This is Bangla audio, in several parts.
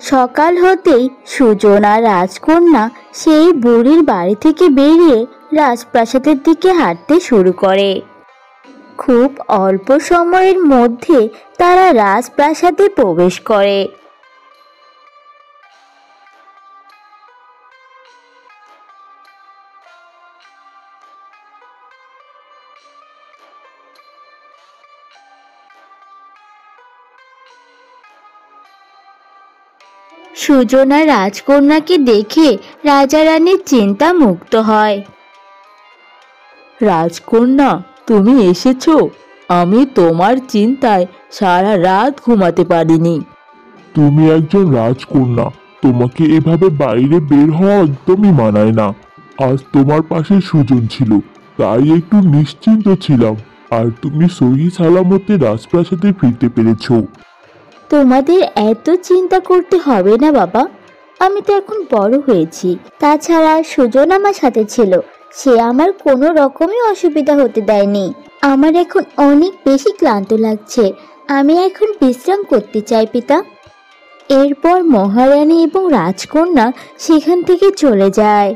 সকাল হতেই সুজন আর রাজকন্যা সেই বুড়ির বাড়ি থেকে বেরিয়ে রাজপ্রাসাদের দিকে হাঁটতে শুরু করে। খুব অল্প সময়ের মধ্যে তারা রাজপ্রাসাদে প্রবেশ করে। সুজন আর রাজকন্যাকে দেখে রাজা রানীর চিন্তা মুক্ত হয়। রাজকন্যা, তুমি এসেছো। আমি তোমার চিন্তায় সারা রাত ঘুমাতে পারিনি। তুমি একজন রাজকন্যা, তোমাকে এভাবে বাইরে বের হওয়া একদমই মানায় না। আজ তোমার পাশে সুজন ছিল, তাই একটু নিশ্চিন্ত ছিলাম। আর তুমি সহি সালামতে রাজপ্রাসাদে ফিরতে পেরেছো। তোমাদের এত চিন্তা করতে হবে না বাবা, আমি তো এখন বড় হয়েছি। তাছাড়া সুজন আমার সাথে ছিল, সে আমার কোনো রকমই অসুবিধা হতে দেয়নি। আমার এখন অনেক বেশি ক্লান্ত লাগছে, আমি এখন বিশ্রাম করতে চাই পিতা। এরপর মহারানী এবং রাজকন্যা সেখান থেকে চলে যায়।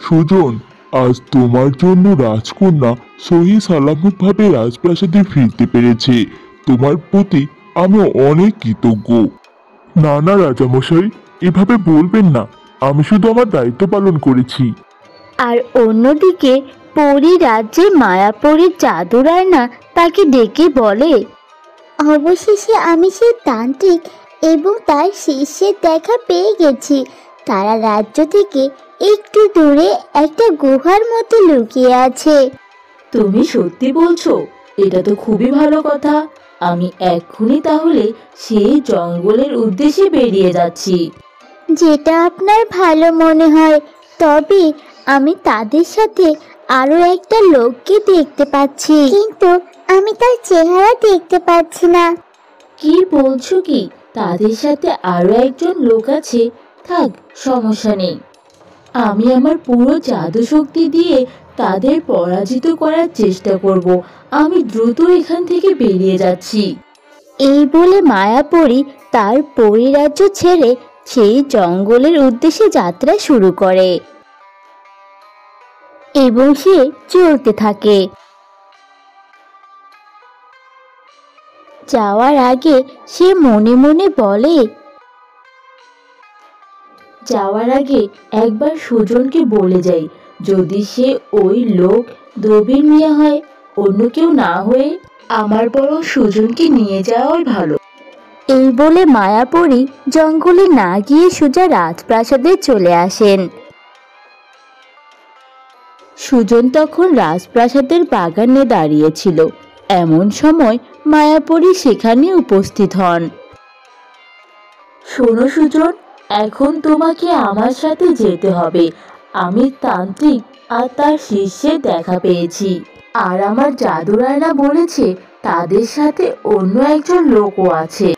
সুজন, আজ তোমার জন্য রাজকন্যা সহি সালামতভাবে রাজপ্রাসাদে ফিরতে পেরেছে। তোমার প্রতি আমি অনেক কৃতজ্ঞ। না না রাজামশাই, এভাবে বলবেন না। আমি শুধু আমার দায়িত্ব পালন করেছি। আর অন্যদিকে পরী রাজ্যে মায়াপরীর জাদুর আয়না তাকে ডেকে বলে, অবশেষে আমি সেই তান্ত্রিক এবং তার শিষ্যের দেখা পেয়ে গেছি। তারা রাজ্য থেকে একটু দূরে একটা গুহার মধ্যে লুকিয়ে আছে। তুমি সত্যি বলছো? এটা তো খুবই ভালো কথা। আমি এক্ষুনি তাহলে সেই জঙ্গলের উদ্দেশ্যে বেরিয়ে যাচ্ছি। যেটা আপনার ভালো মনে হয়, তবে আমি তাদের সাথে আরো একটা লোককে দেখতে পাচ্ছি, কিন্তু আমি তার চেহারা দেখতে পাচ্ছি না। কি বলছো কি? তাদের সাথে আরো একজন লোক আছে? থাক, সমস্যা নেই। আমি আমার পুরো জাদু শক্তি দিয়ে তাদের পরাজিত করার চেষ্টা করব। আমি দ্রুত এখান থেকে বেরিয়ে যাচ্ছি। এই বলে মায়াপরী তার পরিরাজ্য ছেড়ে সেই জঙ্গলের উদ্দেশ্যে যাত্রা শুরু করে এবং সে চলতে থাকে। যাওয়ার আগে সে মনে মনে বলে, যাওয়ার আগে একবার সুজনকে বলে যাই, যদি সে ওই লোক দবির মিয়া হয়, অন্য কেউ না হয়ে আমার বরং সুজনকে নিয়ে যাওয়াই ভালো। এই বলে মায়াপরী জঙ্গলে না গিয়ে সোজা রাজপ্রাসাদে চলে আসেন। সুজন তখন রাজপ্রাসাদের বাগানে দাঁড়িয়েছিল। এমন সময় মায়াপরী সেখানে উপস্থিত হন। শোনো সুজন, এখন তোমাকে আমার সাথে যেতে হবে। আমি তান্ত্রিক আর তার শিষ্যের দেখা পেয়েছি, আর আমার জাদুর আয়না বলেছে তাদের সাথে অন্য একজন লোকও আছে।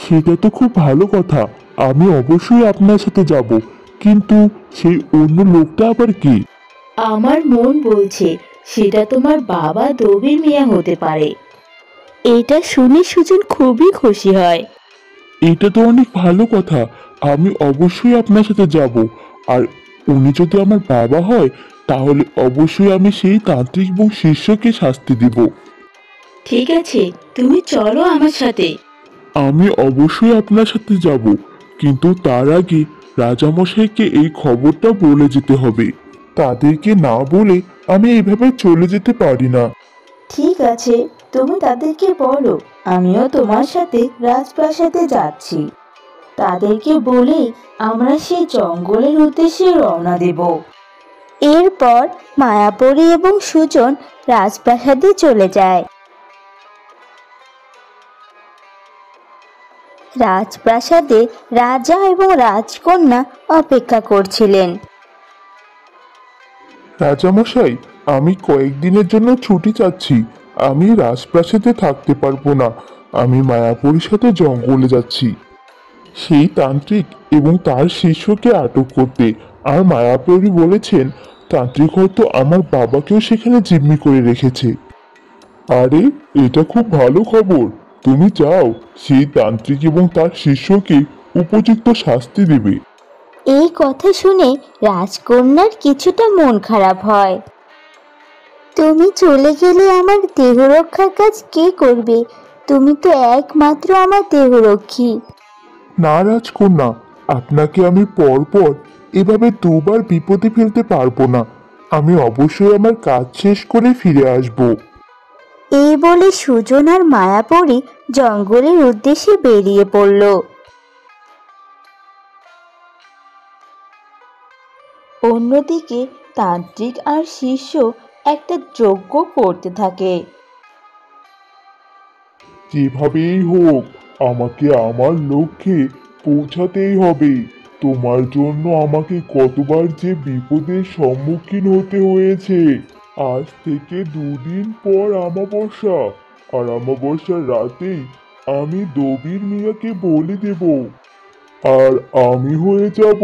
সেটা তো খুব ভালো কথা। আমি অবশ্যই আপনার সাথে যাব, কিন্তু সেই অন্য লোকটা আবার কে? আমার মন বলছে সেটা তোমার বাবা দবির মিয়া হতে পারে। এটা শুনে সুজন খুবই খুশি হয়। এটা তো অনেক ভালো কথা। আমি অবশ্যই আপনার সাথে যাব। আর উনি যদি আমার বাবা হয়, তাহলে অবশ্যই আমি সেই তান্ত্রিক এবং শিষ্যকে শাস্তি দিব। ঠিক আছে, তুমি চলো আমার সাথে। আমি অবশ্যই আপনার সাথে যাব, কিন্তু তার আগে রাজামশাইকে এই খবরটা বলে যেতে হবে। তাদেরকে না বলে আমি এইভাবে চলে যেতে পারি না। ঠিক আছে, তুমি তাদেরকে বলো আমিও তোমার সাথে রাজপ্রাসাদে যাচ্ছি। তাদেরকে বলে আমরা সেই জঙ্গলের উদ্দেশ্যে রওনা দেব। এরপর মায়াপরী এবং সুজন রাজপ্রাসাদে চলে যায়। রাজপ্রাসাদে রাজা এবং রাজকন্যা অপেক্ষা করছিলেন। রাজামশাই, আমি কয়েকদিনের জন্য ছুটি চাচ্ছি। আমি রাজপ্রাসাদে থাকতে পারবো না। আমি মায়াপুরীর সাথে জঙ্গলে যাচ্ছি। সেই তান্ত্রিক এবং তার শিষ্যকে আটক করতে। আর মায়াপরি বলেছেন তান্ত্রিক হয়তো আমার বাবাকেও সেখানে জিম্মি করে রেখেছে। আরে, এটা খুব ভালো খবর। তুমি যাও, সেই তান্ত্রিক এবং তার শিষ্যকে উপযুক্ত শাস্তি দেবে। এই কথা শুনে রাজকন্যার কিছুটা মন খারাপ হয়। তুমি চলে গেলে আমার দেহ রক্ষার কাজ কে করবে? তুমি তো একমাত্র আমার দেহরক্ষী। না রাজকন্যা, আপনাকে আমি পরপর এভাবে দুবার বিপদে ফেলতে পারবো না। আমি অবশ্যই আমার কাজ শেষ করে ফিরে আসব। এই বলে সুজন আর মায়াপরি জঙ্গলের উদ্দেশ্যে বেরিয়ে পড়ল। অন্যদিকে তান্ত্রিক আর শিষ্য একটা যজ্ঞ করতে থাকে। যেভাবেই হোক আমাকে আমার লক্ষ্যে পৌঁছাতেই হবে। তোমার জন্য আমাকে কতবার যে বিপদের সম্মুখীন হতে হয়েছে। আজ থেকে 2 দিন পর অমাবস্যা, আর অমাবস্যার রাতেই আমি দবির মিয়াকে বলে দেব, আর আমি হয়ে যাব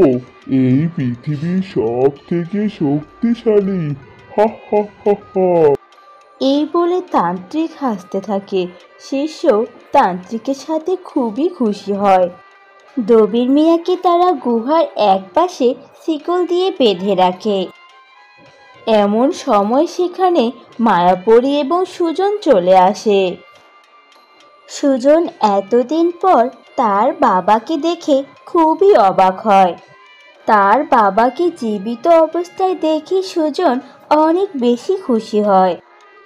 এই পৃথিবীর সব থেকে শক্তিশালী। হা হা হা হা। এই বলে তান্ত্রিক হাসতে থাকে। শিষ্য তান্ত্রিকের সাথে খুবই খুশি হয়। দবির মিয়াকে তারা গুহার একপাশে শিকল দিয়ে বেঁধে রাখে। এমন সময় সেখানে মায়াপরি এবং সুজন চলে আসে। সুজন এতদিন পর তার বাবাকে দেখে খুবই অবাক হয়। তার বাবাকে জীবিত অবস্থায় দেখে সুজন অনেক বেশি খুশি হয়।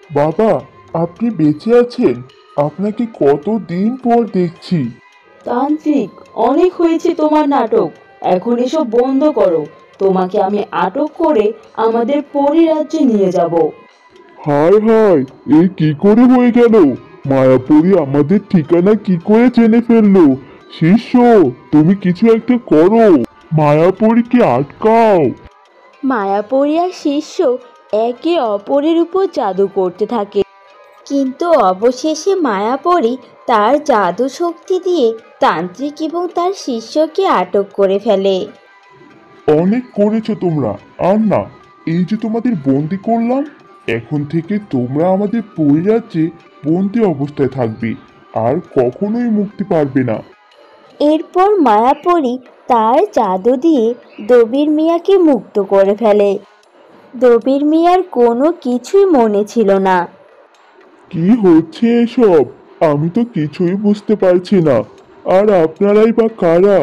বাবা, আপনি বেঁচে আছেন? আপনাকে কতদিন পর দেখছি। তান্ত্রিক, অনেক হয়েছে তোমার নাটক। এখন এসব বন্ধ করো। তোমাকে আমি আটক করে আমাদের পরিরাজ্যে নিয়ে যাব। হায় হায়, এ কি করে হয়ে গেল? মায়াপুরী আমাদের ঠিকানা কি করে জেনে ফেললো? শিষ্য, তুমি কিছু একটা করো, মায়াপুরীকে আটকাও। মায়াপরি আর শিষ্য একে অপরের উপর জাদু করতে থাকে। কিন্তু অবশেষে মায়াপরি তার জাদু শক্তি দিয়ে তান্ত্রিক এবং তার শিষ্যকে আটক করে ফেলে। অনেক করেছো তোমরা, আর না, এই যে তোমাদের বন্দি করলাম, এখন থেকে তোমরা আমাদের পরিরাজ্যে বন্দি অবস্থায় থাকবে, আর কখনোই মুক্তি পারবে না। এরপর মায়াপরি তার জাদু দিয়ে দবির মিয়াকে মুক্ত করে ফেলে। দবির মিয়ার কোনো কিছুই মনে ছিল না। কি হচ্ছে এসব? আমি তো কিছুই বুঝতে পারছি না। আর আপনারাই বা কারা?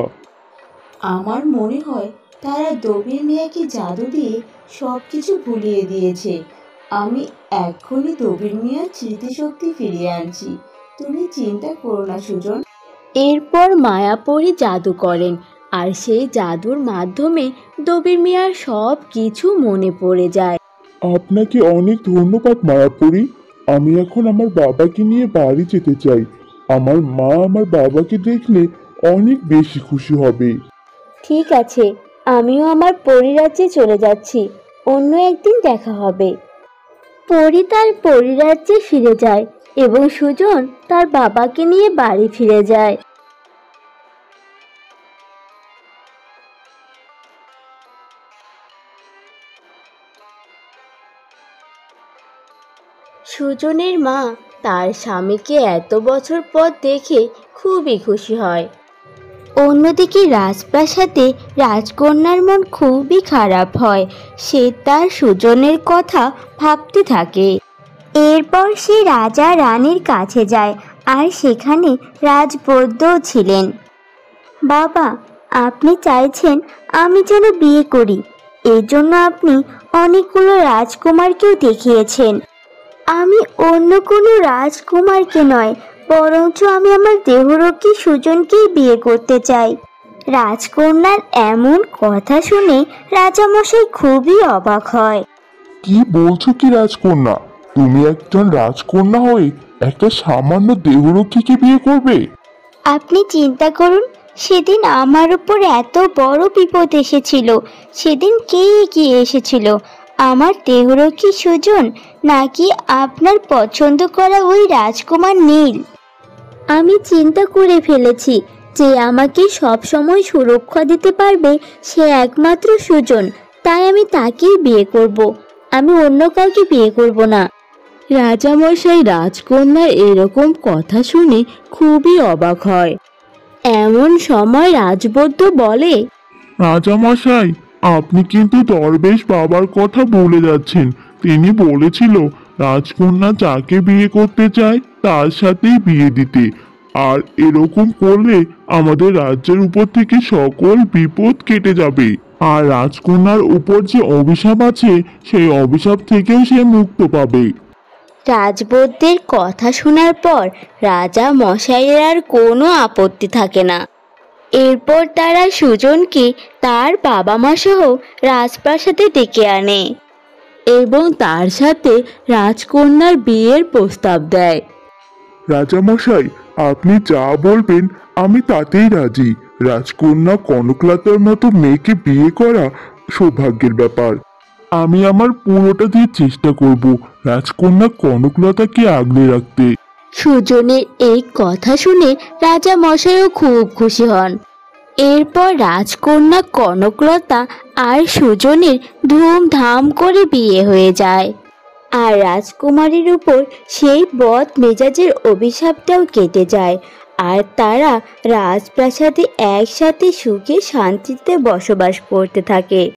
আমার মনে হয় তারা দবির মিয়াকে জাদু দিয়ে সব কিছু ভুলিয়ে দিয়েছে। আমি এক্ষুনি দবির মিয়ার স্মৃতিশক্তি ফিরিয়ে আনছি। তুমি চিন্তা করো না সুজন। এরপর মায়াপরি জাদু করেন, আর সেই জাদুর মাধ্যমে দবির মিয়ার সব কিছু মনে পড়ে যায়। আপনাকে অনেক ধন্যবাদ মায়াপুরী। আমি এখন আমার বাবাকে নিয়ে বাড়ি যেতে চাই। আমার মা আমার বাবাকে দেখলে অনেক বেশি খুশি হবে। ঠিক আছে, আমিও আমার পরিরাজ্যে চলে যাচ্ছি। অন্য একদিন দেখা হবে। পরি তার পরিরাজ্যে ফিরে যায় এবং সুজন তার বাবাকে নিয়ে বাড়ি ফিরে যায়। সুজনের মা তার স্বামীকে এত বছর পর দেখে খুবই খুশি হয়। অন্যদিকে রাজপ্রাসাদে রাজকন্যার মন খুবই খারাপ হয়। সে তার সুজনের কথা ভাবতে থাকে। এরপর সে রাজা রানীর কাছে যায়, আর সেখানে রাজবৈদ্যও ছিলেন। বাবা, আপনি চাইছেন আমি যেন বিয়ে করি, এই জন্য আপনি অনেকগুলো রাজকুমারকেও দেখিয়েছেন। আমি অন্য কোনো রাজকুমারকে নয়, বরঞ্চ আমি আমার দেহরক্ষী সুজনকেই বিয়ে করতে চাই। রাজকন্যার এমন কথা শুনে রাজামশাই খুবই অবাক হয়। কি বলছো কি রাজকন্যা? তুমি একজন রাজকন্যা হয়ে একটা সামান্য দেহরক্ষীকে বিয়ে করবে? আপনি চিন্তা করুন, সেদিন আমার উপর এত বড় বিপদ এসেছিল, সেদিন কে এগিয়ে এসেছিল? আমার দেহরক্ষী সুজন, নাকি আপনার পছন্দ করা ওই রাজকুমার নীল? আমি চিন্তা করে ফেলেছি, যে আমাকে সব সময় সুরক্ষা দিতে পারবে সে একমাত্র সুজন। তাই আমি তাকেই বিয়ে করব। আমি অন্য কাউকে বিয়ে করব না। রাজামশাই রাজকন্যার এরকম কথা শুনে খুবই অবাক হয়। এমন সময় রাজবৈদ্য বলে, রাজামশাই, আপনি কিন্তু দরবেশ বাবার কথা ভুলে যাচ্ছেন। তিনি বলেছিল রাজকন্যা যাকে বিয়ে করতে চায় তার সাথেই বিয়ে দিতে। আর এরকম করলে আমাদের রাজ্যের উপর থেকে সকল বিপদ কেটে যাবে। আর রাজকন্যার উপর যে অভিশাপ আছে সেই অভিশাপ থেকেও সে মুক্ত পাবে। রাজবৈদ্যের কথা শোনার পর রাজা মশাইয়ের আর কোনো আপত্তি থাকে না। এরপর তারা সুজনকে তার বাবা মা সহ রাজপ্রাসাদে ডেকে আনে এবং তার সাথে রাজকন্যার বিয়ের প্রস্তাব দেয়। রাজামশাই, আপনি যা বলবেন আমি তাতেই রাজি। রাজকন্যা কনকলতার মতো মেয়েকে বিয়ে করা সৌভাগ্যের ব্যাপার। আমি আমার পুরোটা দিয়ে চেষ্টা করব রাজকন্যা কনকলতাকে আগলে রাখতে। সুজনের এই কথা শুনে রাজা মশাইও খুব খুশি হন। এরপর রাজকন্যা কনকলতা আর সুজনের ধুমধাম করে বিয়ে হয়ে যায়। আর রাজকুমারীর উপর সেই বদ মেজাজের অভিশাপটাও কেটে যায়। আর তারা রাজপ্রাসাদে একসাথে সুখে শান্তিতে বসবাস করতে থাকে।